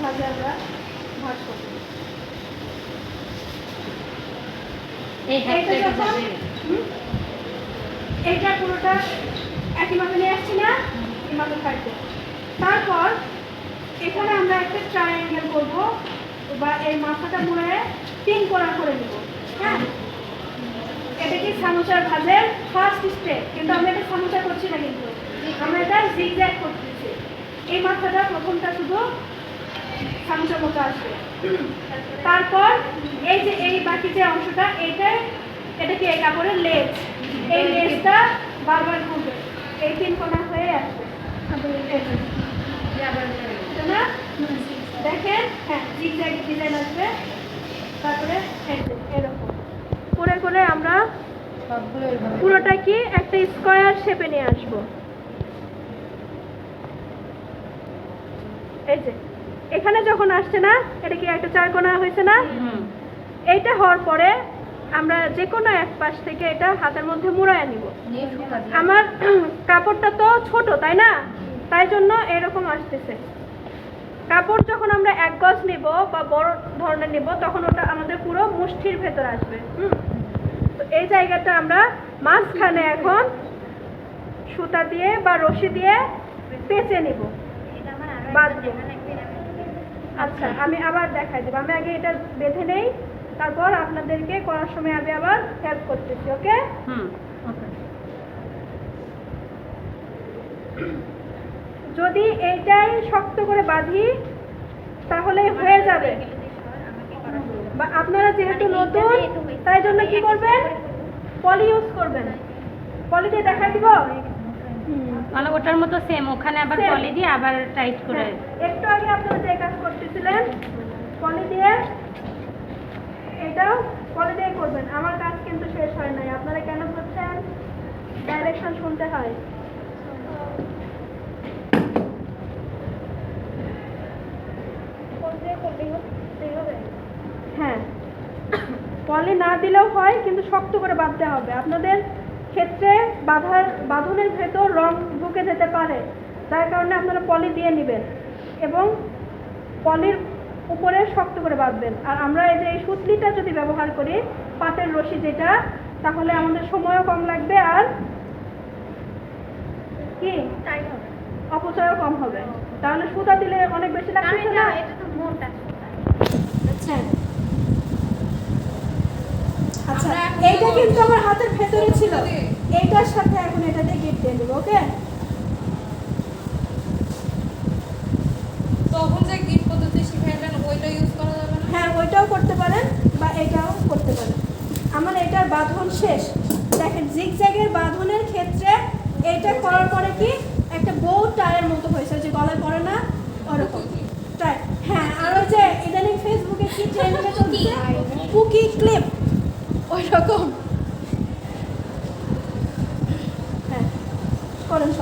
ভাঁজে আমরা ভাঁজ করব। এইটা পুরোটা একইভাবে নিয়ে আসছি না, এইভাবে থাকবে। তারপর এখানে আমরা একটা ট্রায়াঙ্গেল করব বা এই মাথাটা মুড়ে 3 কোণা করে নেব। হ্যাঁ, এটা কি সামোসার ভাজের ফার্স্ট স্টেপ, কিন্তু আমরা এটা সামোসা করছি না, কিন্তু আমরা এটা জিগজ্যাগ করতেছি। এই মাথাটা প্রথমটা শুধু সামোসার মতো আসবে। তারপর এই যে এই বাকি যে অংশটা, এটা কি এই কাপড়ের লেজ, এই লেজটা বারবার ঘুরবে, এই 3 কোণা হয়ে আসবে। না দেখেন, হ্যাঁ জিগজ্যাগ ডিজাইন আসবে। তারপরে এরকম করে করে আমরা পুরোটা কি একটা স্কয়ার শেপে নিয়ে আসবো। এই যে এখানে যখন আসছে না, এটা কি একটা 4 কোণা হয়েছে না? এইটা হওয়ার পরে আমরা যে কোনো এক পাশ থেকে এটা হাতের মধ্যে মুড়ায় নিব। আমার কাপড়টা তো ছোট, তাই না? তাই জন্য এরকম আসতেছে। কাপড় যখন আমরা 1 গজ নিব বা বড় ধরনের নিব, তখন ওটা আমাদের পুরো মুষ্টির ভেতর আসবে। তো এই জায়গাটা আমরা মাঝখানে এখন সুতা দিয়ে বা রশি দিয়ে পেঁচে নিব, বাঁধবো। আচ্ছা, আমি আবার দেখাই দেবো। আমি আগে এটা বেঁধে নেই, তারপর আপনাদেরকে করার সময় আমি আবার হেল্প করতেছি। ওকে? যদি এইটাই শক্ত করে বাঁধি তাহলে হয়ে যাবে। বা আপনারা যেহেতু নতুন, তাই জন্য কি করবেন, পলি ইউজ করবেন। পলি দিয়ে দেখাই দিব, মানে ওটার মতো সেম, ওখানে আবার পলি দিয়ে আবার টাইট করে। একটু আগে আপনারা যে কাজ করতেছিলেন পলি দিয়ে, এটাও পলি দিয়ে করবেন। আমার কাজ কিন্তু শেষ হয় নাই। আপনারা কেন করছেন? ডাইরেকশন শুনতে হয়। হ্যাঁ, পলি না দিলেও হয়, কিন্তু শক্ত করে বাঁধতে হবে। আপনাদের ক্ষেত্রে বাঁধনের ভেতর রং ঢুকে যেতে পারে, যার কারণে আপনারা পলি দিয়ে নেবেন এবং পলির উপরে শক্ত করে বাঁধবেন। আর আমরা এই যে এই সুতলিটা যদি ব্যবহার করি, পাটের রশি যেটা, তাহলে আমাদের সময়ও কম লাগবে আর কি অপচয়ও কম হবে। তাহলে সুতা দিলে অনেক বেশি লাগছে না? আচ্ছা, এইটা কিন্তু আমার হাতের ভেতরে ছিল, এইটার সাথে এখন এটাতে গিট দিয়ে দেবো। ওকে? তখন যে গিট পদ্ধতি শিখাইলেন ওইটা ইউজ করা যাবে না? হ্যাঁ, ওইটাও করতে পারেন বা এটাও করতে পারেন। আমার এটার বাঁধন শেষ। দেখেন, জিগজ্যাগের বাঁধনের ক্ষেত্রে এইটা করার পরে কি একটা বউ টায়ের মতো হয়েছে, যে গলায় পড়ে না ওরকম টাই। হ্যাঁ, আর ওই যে ইদানিং ফেসবুকে কি ট্রেন্ডে চলছে, কুকি ক্লিপ, ওই রকম। হ্যাঁ, করেন সব।